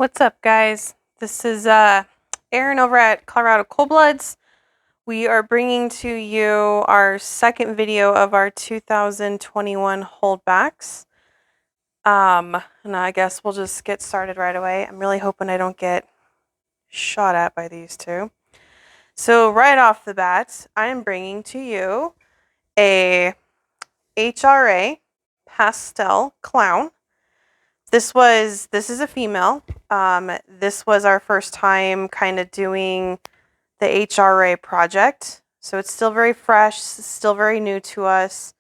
What's up, guys? This is Erin over at Colorado Cold Bloods. We are bringing to you our second video of our 2021 holdbacks. And I guess we'll just get started right away. I'm really hoping I don't get shot at by these two. So right off the bat, I am bringing to you a HRA pastel clown. This is a female. This was our first time kind of doing the HRA project. So it's still very fresh, still very new to us.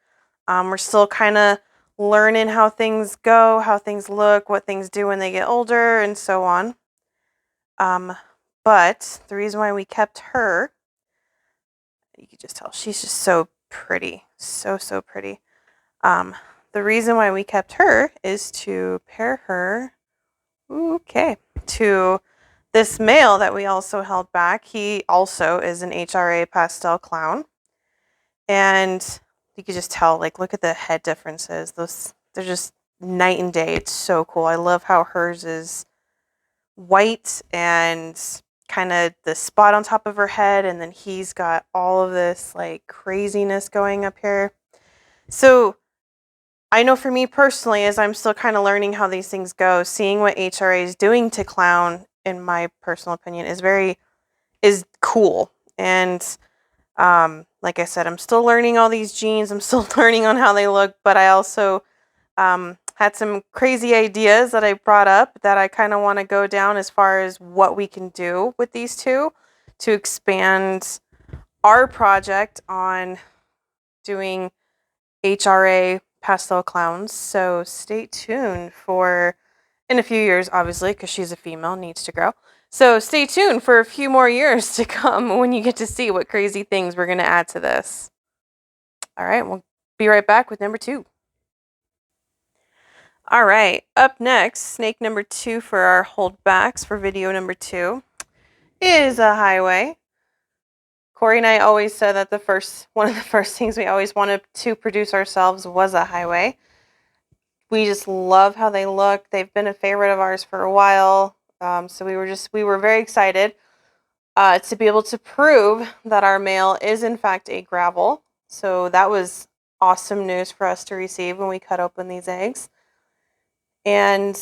We're still kind of learning how things go, how things look, what things do when they get older, and so on. But the reason why we kept her, you can just tell she's just so pretty. So pretty. The reason why we kept her is to pair her to this male that we also held back. He also is an HRA pastel clown. And you can just tell, like, look at the head differences. They're just night and day. It's so cool. I love how hers is white and kind of the spot on top of her head. And then he's got all of this, like, craziness going up here. So I know for me personally, as I'm still kind of learning how these things go, seeing what HRA is doing to clown, in my personal opinion, is cool. And like I said, I'm still learning all these genes. I'm still learning on how they look, but I also had some crazy ideas that I brought up that I kind of want to go down as far as what we can do with these two to expand our project on doing HRA pastel clowns. So stay tuned for, in a few years, obviously, because she's a female, needs to grow. So stay tuned for a few more years to come when you get to see what crazy things we're going to add to this. All right, we'll be right back with number 2. All right, up next, snake number 2 for our holdbacks for video number 2 is a highway. Corey and I always said that one of the first things we always wanted to produce ourselves was a highway. We just love how they look. They've been a favorite of ours for a while. So we were very excited to be able to prove that our male is in fact a gravel. So that was awesome news for us to receive when we cut open these eggs. And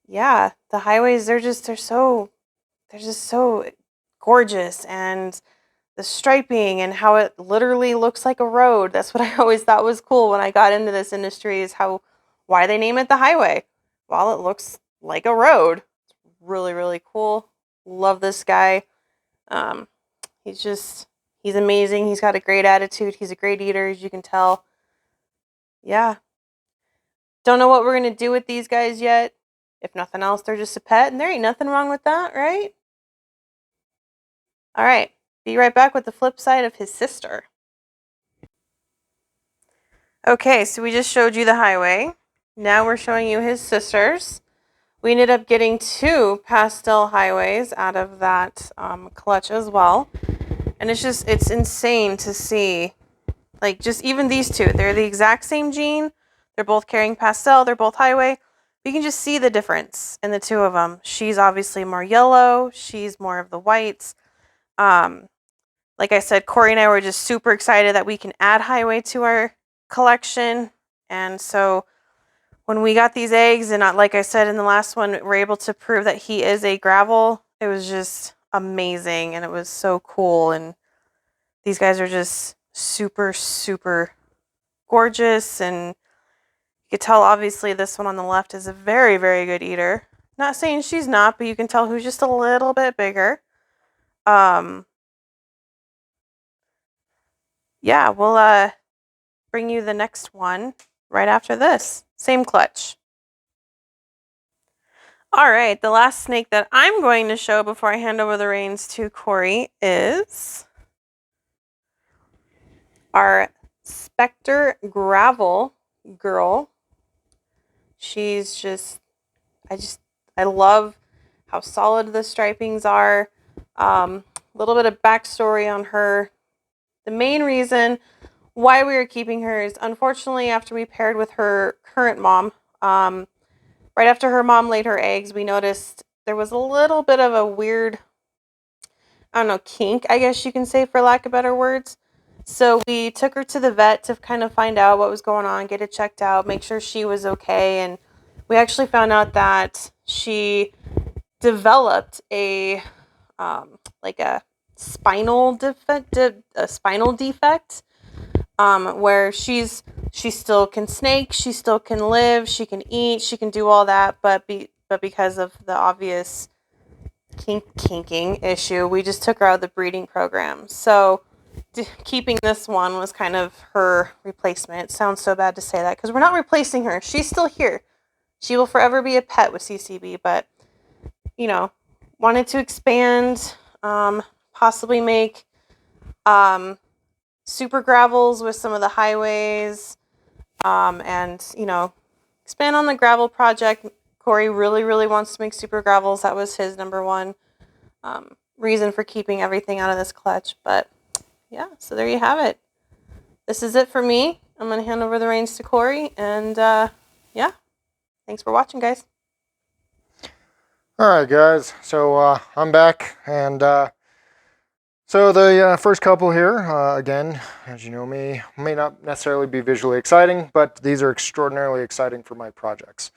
yeah, the highways, they're just so gorgeous, and the striping and how it literally looks like a road. That's what I always thought was cool when I got into this industry, is why they name it the highway. Well, it looks like a road. It's really cool. Love this guy. He's amazing. He's got a great attitude. He's a great eater, as you can tell. Yeah. Don't know what we're going to do with these guys yet. If nothing else, they're just a pet, and there ain't nothing wrong with that, right? All right. Be right back with the flip side of his sister. Okay, so we just showed you the highway. Now we're showing you his sisters. We ended up getting 2 pastel highways out of that clutch as well. And it's insane to see, like, just even these 2. They're the exact same gene. They're both carrying pastel. They're both highway. You can just see the difference in the 2 of them. She's obviously more yellow. She's more of the whites. Like I said, Corey and I were just super excited that we can add highway to our collection. And so when we got these eggs, and like I said in the last one, we're able to prove that he is a gravel. It was just amazing, and it was so cool. And these guys are just super gorgeous. And you can tell, obviously, this one on the left is a very good eater. Not saying she's not, but you can tell who's just a little bit bigger. Yeah, we'll bring you the next one right after this. Same clutch. All right, the last snake that I'm going to show before I hand over the reins to Corey is our Spectre gravel girl. She's just, I love how solid the stripings are. A little bit of backstory on her. The main reason why we were keeping her is, unfortunately, after we paired with her current mom, right after her mom laid her eggs, we noticed there was a little bit of a weird, I don't know, kink, I guess you can say, for lack of better words. So we took her to the vet to kind of find out what was going on, get it checked out, make sure she was okay. And we actually found out that she developed a like a spinal defect, where she still can snake, she still can live, she can eat, she can do all that, but because of the obvious kinking issue, we just took her out of the breeding program. So keeping this one was kind of her replacement. It sounds so bad to say that because we're not replacing her. She's still here. She will forever be a pet with CCB, but wanted to expand, possibly make super gravels with some of the highways, and expand on the gravel project. Corey really, really wants to make super gravels. That was his number one reason for keeping everything out of this clutch. But yeah, so there you have it. This is it for me. I'm going to hand over the reins to Corey, and yeah, thanks for watching, guys. All right, guys. So I'm back, and so the first couple here, again, as you know, may not necessarily be visually exciting, but these are extraordinarily exciting for my projects.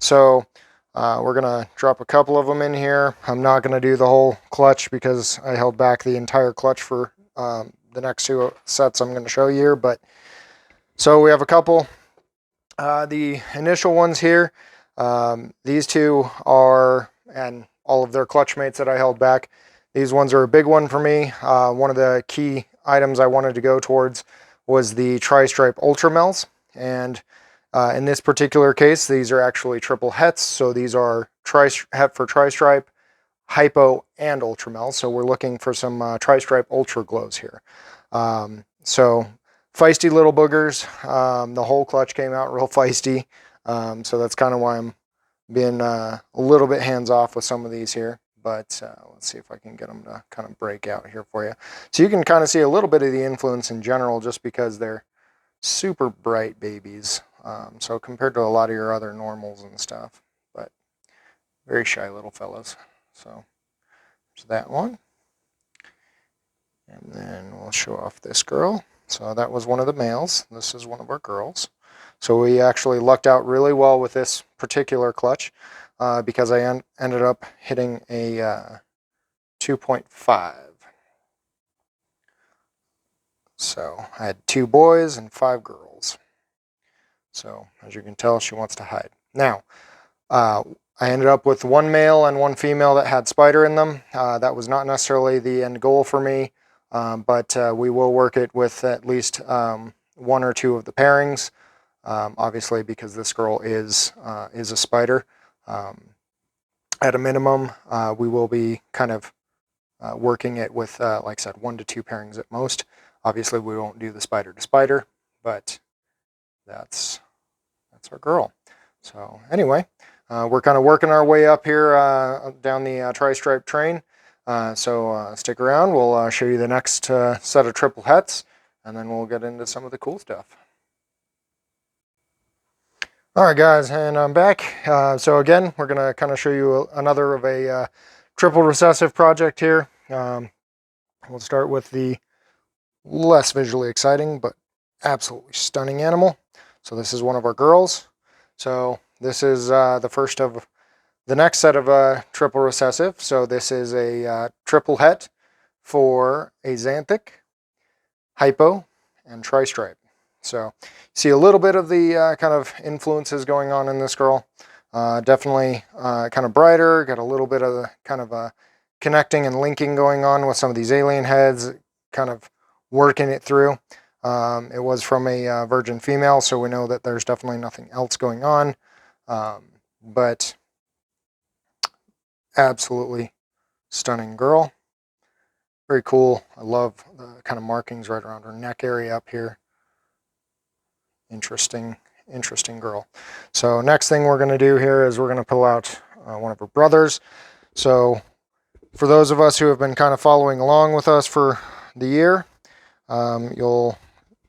So we're gonna drop a couple of them in here. I'm not gonna do the whole clutch because I held back the entire clutch for the next two sets I'm going to show you here. But so we have a couple. The initial ones here, these two are, and all of their clutch mates that I held back. These ones are a big one for me. One of the key items I wanted to go towards was the Tristripe Ultra Mel's. And in this particular case, these are actually triple hets. So these are het for Tristripe, Hypo, and Ultra Mel. So we're looking for some Tristripe Ultra Glows here. So feisty little boogers. The whole clutch came out real feisty. So that's kind of why I'm being a little bit hands off with some of these here. But let's see if I can get them to kind of break out here for you. So you can kind of see a little bit of the influence in general just because they're super bright babies. So compared to a lot of your other normals and stuff. But very shy little fellows. So there's that one. And then we'll show off this girl. So that was one of the males. This is one of our girls. So we actually lucked out really well with this particular clutch because I ended up hitting a 2.5. So I had 2 boys and 5 girls. So as you can tell, she wants to hide. Now, I ended up with 1 male and 1 female that had spider in them. That was not necessarily the end goal for me, but we will work it with at least 1 or 2 of the pairings. Obviously, because this girl is a spider. At a minimum, we will be kind of working it with, like I said, 1 to 2 pairings at most. Obviously, we won't do the spider to spider, but that's our girl. So anyway, we're kind of working our way up here down the tri-stripe train. So stick around. We'll show you the next set of triple hets, and then we'll get into some of the cool stuff. All right, guys, and I'm back. So again, we're going to kind of show you another of a triple recessive project here. We'll start with the less visually exciting, but absolutely stunning animal. So this is one of our girls. So this is the first of the next set of triple recessive. So this is a triple het for Axanthic, Hypo, and Tristripe. So see a little bit of the kind of influences going on in this girl. Definitely kind of brighter, got a little bit of the kind of connecting and linking going on with some of these alien heads, kind of working it through. It was from a virgin female, so we know that there's definitely nothing else going on. But absolutely stunning girl. Very cool. I love the kind of markings right around her neck area up here. Interesting girl. So next thing we're going to do here is we're going to pull out one of her brothers. So for those of us who have been kind of following along with us for the year, you'll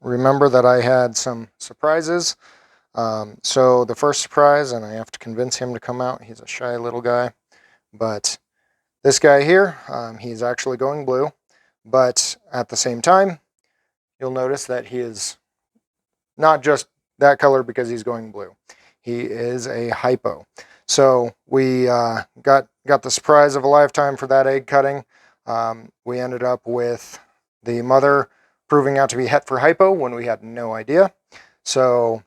remember that I had some surprises. So the first surprise, and I have to convince him to come out. He's a shy little guy. But this guy here, he's actually going blue, but at the same time, you'll notice that he is not just that color because he's going blue. He is a hypo. So we got the surprise of a lifetime for that egg cutting. We ended up with the mother proving out to be het for hypo when we had no idea. So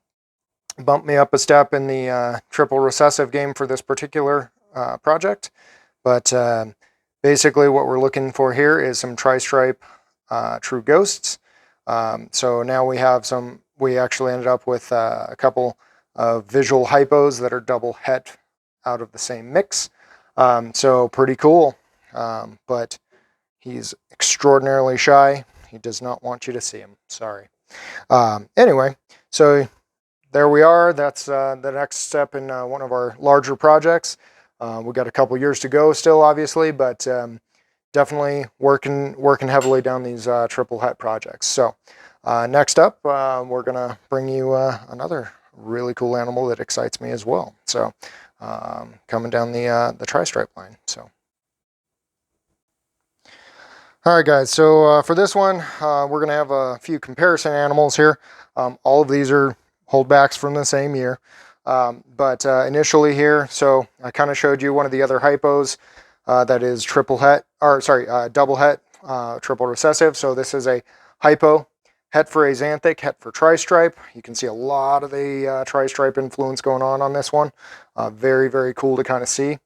bumped me up a step in the triple recessive game for this particular project. But basically what we're looking for here is some Tristripe true ghosts. So now we actually ended up with a couple of visual hypos that are double het out of the same mix. So pretty cool. But he's extraordinarily shy. He does not want you to see him. Sorry. Anyway, so there we are. That's the next step in one of our larger projects. We've got a couple years to go still, obviously, but definitely working heavily down these triple het projects. So next up, we're going to bring you another really cool animal that excites me as well. So coming down the Tristripe line. So. All right, guys, so for this one, we're going to have a few comparison animals here. All of these are holdbacks from the same year. But initially here, so I kind of showed you one of the other hypos that is double het, triple recessive. So this is a hypo, het for axanthic, het for tristripe. You can see a lot of the tristripe influence going on this one. Very, very cool to kind of see.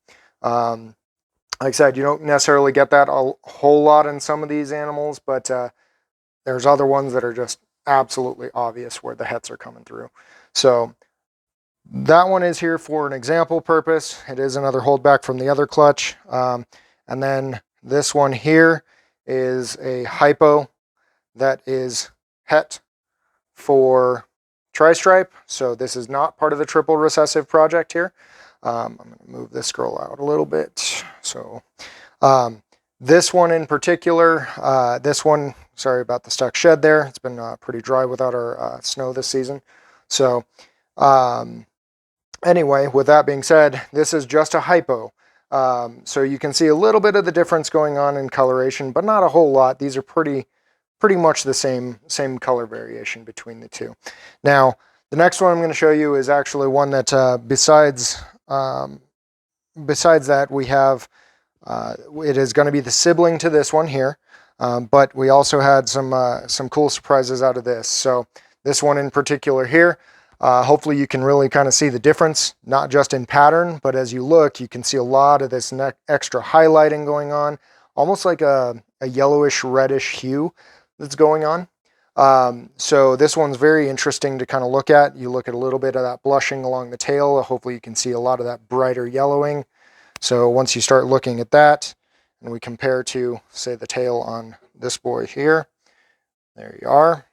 Like I said, you don't necessarily get that a whole lot in some of these animals, but there's other ones that are just absolutely obvious where the hets are coming through. So that one is here for an example purpose. It is another holdback from the other clutch. And then this one here is a hypo that is het for tristripe. So this is not part of the triple recessive project here. I'm going to move this scroll out a little bit. So this one in particular, sorry about the stuck shed there. It's been pretty dry without our snow this season. So anyway, with that being said, this is just a hypo. So you can see a little bit of the difference going on in coloration, but not a whole lot. These are pretty much the same color variation between the two. Now, the next one I'm going to show you is actually one that besides that we have, it is going to be the sibling to this one here, but we also had some cool surprises out of this. So this one in particular here, hopefully you can really kind of see the difference, not just in pattern, but as you look, you can see a lot of this extra highlighting going on, almost like a yellowish reddish hue that's going on. So this one's very interesting to kind of look at. You look at a little bit of that blushing along the tail. Hopefully you can see a lot of that brighter yellowing. So once you start looking at that, and we compare to, say, the tail on this boy here, there you are.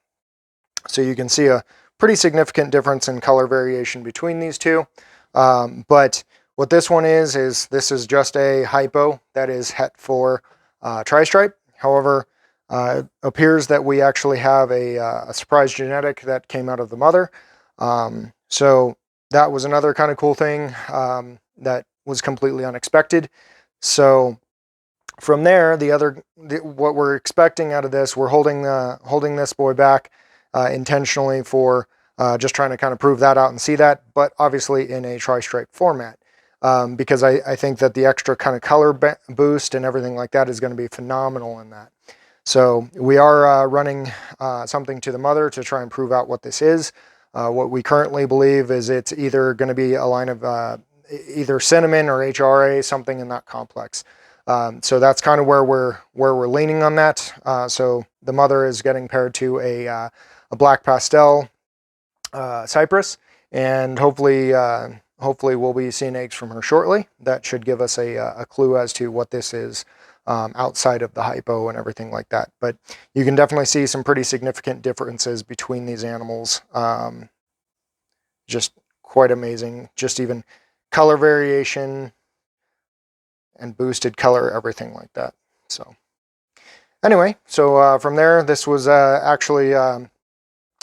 So you can see a pretty significant difference in color variation between these two. But what this one is this is just a hypo that is het for tristripe. However, it appears that we actually have a surprise genetic that came out of the mother. So that was another kind of cool thing that was completely unexpected. So from there, what we're expecting out of this, we're holding this boy back intentionally for just trying to kind of prove that out and see that, but obviously in a tri-stripe format. Because I think that the extra kind of color boost and everything like that is going to be phenomenal in that. So we are running something to the mother to try and prove out what this is. What we currently believe is it's either going to be a line of either cinnamon or HRA, something in that complex. So that's kind of where we're leaning on that. So the mother is getting paired to a black pastel cypress, and hopefully we'll be seeing eggs from her shortly. That should give us a clue as to what this is. Outside of the hypo and everything like that. But you can definitely see some pretty significant differences between these animals. Just quite amazing. Just even color variation and boosted color, everything like that. So anyway, so from there, this was actually,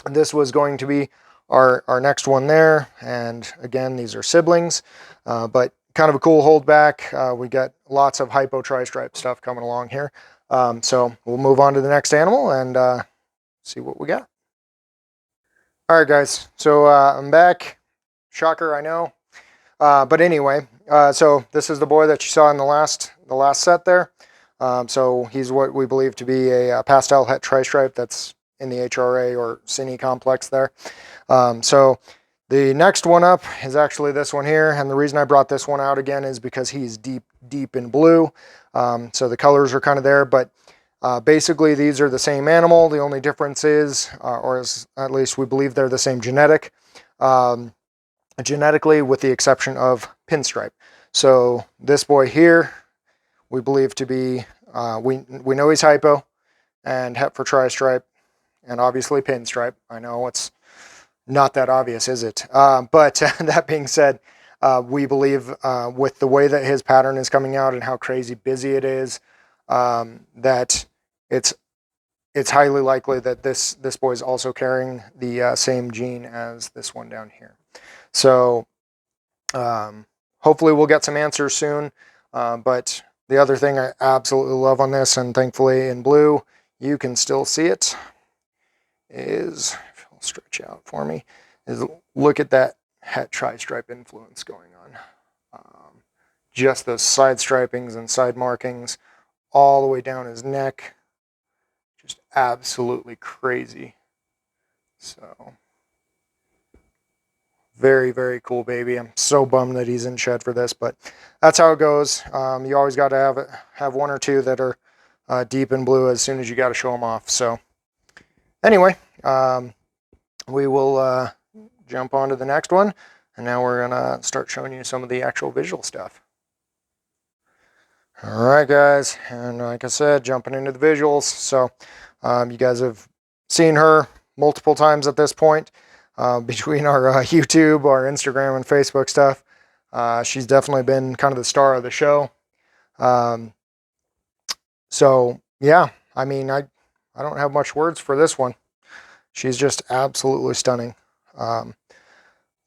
this was going to be our next one there. And again, these are siblings, but kind of a cool holdback. We got lots of hypo tri-stripe stuff coming along here. So we'll move on to the next animal and see what we got. All right, guys. So I'm back. Shocker, I know. But anyway, so this is the boy that you saw in the last set there. So he's what we believe to be a pastel het tri-stripe that's in the HRA or Cine complex there. So the next one up is actually this one here, and the reason I brought this one out again is because he's deep in blue. So the colors are kind of there, but basically these are the same animal. The only difference is, at least we believe they're the same genetically, with the exception of pinstripe. So this boy here, we believe to be, we know he's hypo and het for tri-stripe, and obviously pinstripe. I know it's not that obvious, is it? But that being said, we believe with the way that his pattern is coming out and how crazy busy it is, that it's highly likely that this boy is also carrying the same gene as this one down here. So hopefully we'll get some answers soon. But the other thing I absolutely love on this, and thankfully in blue you can still see it, is, if you'll stretch out for me, is look at that het tri-stripe influence going on. Just those side stripings and side markings all the way down his neck. Just absolutely crazy. So very, very cool baby. I'm so bummed that he's in shed for this, but that's how it goes. You always got to have one or two that are deep in blue as soon as you got to show them off. So anyway, we will jump on to the next one, and now we're gonna start showing you some of the actual visual stuff. All right, guys, and like I said, jumping into the visuals. So you guys have seen her multiple times at this point. Between our YouTube, our Instagram, and Facebook stuff, she's definitely been kind of the star of the show. So yeah, I mean, I don't have much words for this one. She's just absolutely stunning. One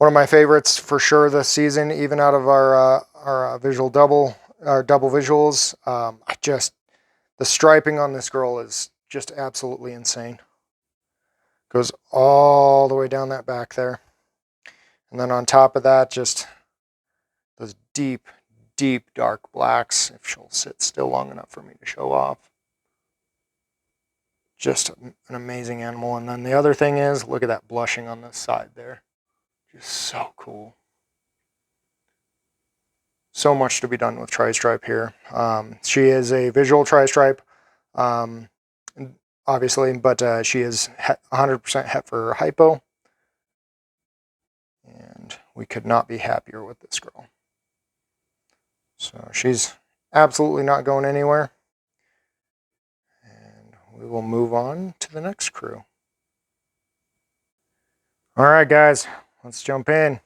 of my favorites for sure this season, even out of our visual double visuals. The striping on this girl is just absolutely insane. Goes all the way down that back there. And then on top of that, just those deep, deep dark blacks, if she'll sit still long enough for me to show off. Just an amazing animal. And then the other thing is, look at that blushing on this side there. Just so cool. So much to be done with tri-stripe here. She is a visual tri-stripe. Obviously, but she is 100% het for hypo, and we could not be happier with this girl. So she's absolutely not going anywhere, and we will move on to the next crew. All right, guys, let's jump in.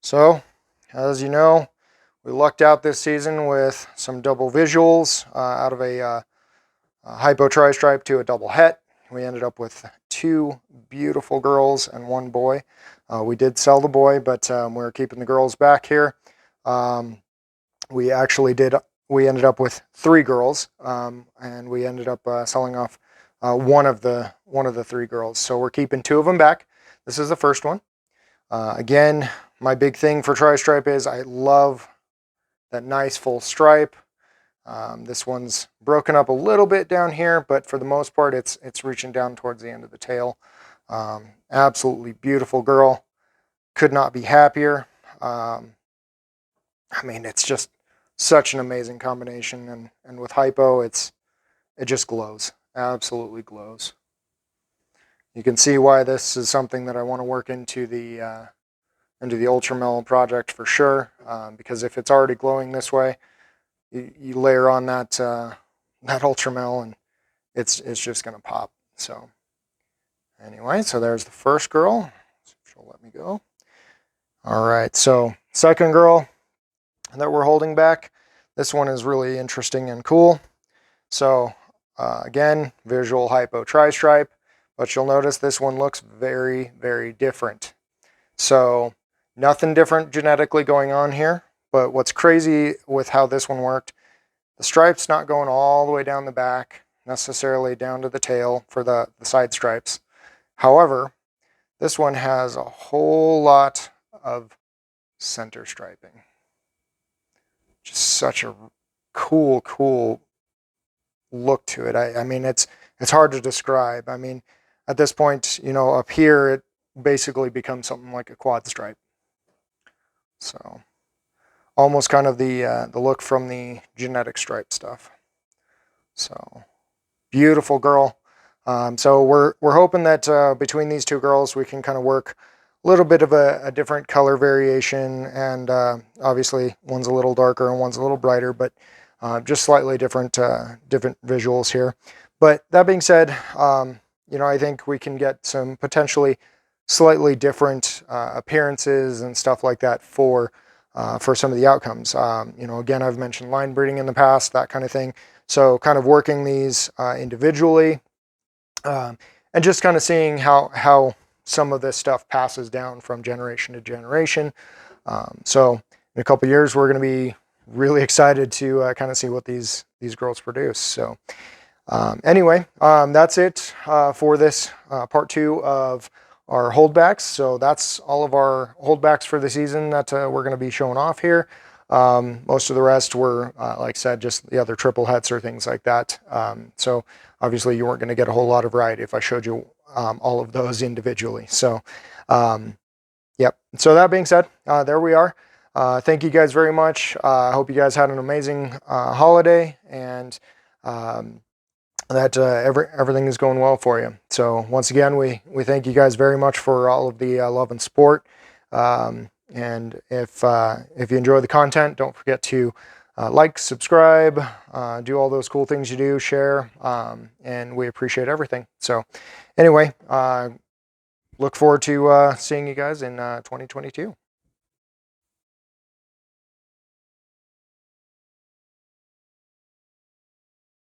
So, as you know, we lucked out this season with some double visuals out of a hypo tri-stripe to a double het. We ended up with 2 beautiful girls and 1 boy. We did sell the boy, but we're keeping the girls back here. We ended up with 3 girls, and we ended up selling off one of the 3 girls. So we're keeping 2 of them back. This is the first one. Again, my big thing for tri-stripe is I love that nice full stripe. This one's broken up a little bit down here, but for the most part, it's reaching down towards the end of the tail. Absolutely beautiful girl. Could not be happier. I mean, it's just such an amazing combination, and with hypo, it just glows. Absolutely glows. You can see why this is something that I want to work into the Ultramel project for sure. Because if it's already glowing this way, you layer on that Ultramel, and it's just gonna pop. So anyway, so there's the first girl. She'll let me go. All right, so second girl that we're holding back. This one is really interesting and cool. So again, visual hypo tri-stripe, but you'll notice this one looks very, very different. So nothing different genetically going on here. But what's crazy with how this one worked, the stripe's not going all the way down the back, necessarily down to the tail for the side stripes. However, this one has a whole lot of center striping. Just such a cool look to it. I mean, it's hard to describe. I mean, at this point, you know, up here, it basically becomes something like a quad stripe. So almost kind of the look from the genetic stripe stuff. So beautiful girl. So we're hoping that between these two girls, we can kind of work a little bit of a different color variation, and obviously one's a little darker and one's a little brighter, but just slightly different different visuals here. But that being said, you know, I think we can get some potentially slightly different appearances and stuff like that for some of the outcomes. You know, again, I've mentioned line breeding in the past, that kind of thing. So kind of working these individually, and just kind of seeing how some of this stuff passes down from generation to generation. So in a couple years, we're going to be really excited to kind of see what these girls produce. So anyway, that's it for this part 2 of our holdbacks. So that's all of our holdbacks for the season that we're going to be showing off here. Most of the rest were, like I said, just the other triple hets or things like that. So obviously you weren't going to get a whole lot of variety if I showed you all of those individually. So yep. So that being said, there we are. Thank you guys very much. I hope you guys had an amazing holiday, and that everything is going well for you. So once again, we thank you guys very much for all of the love and support. And if you enjoy the content, don't forget to like, subscribe, do all those cool things you do, share, and we appreciate everything. So anyway, look forward to seeing you guys in 2022.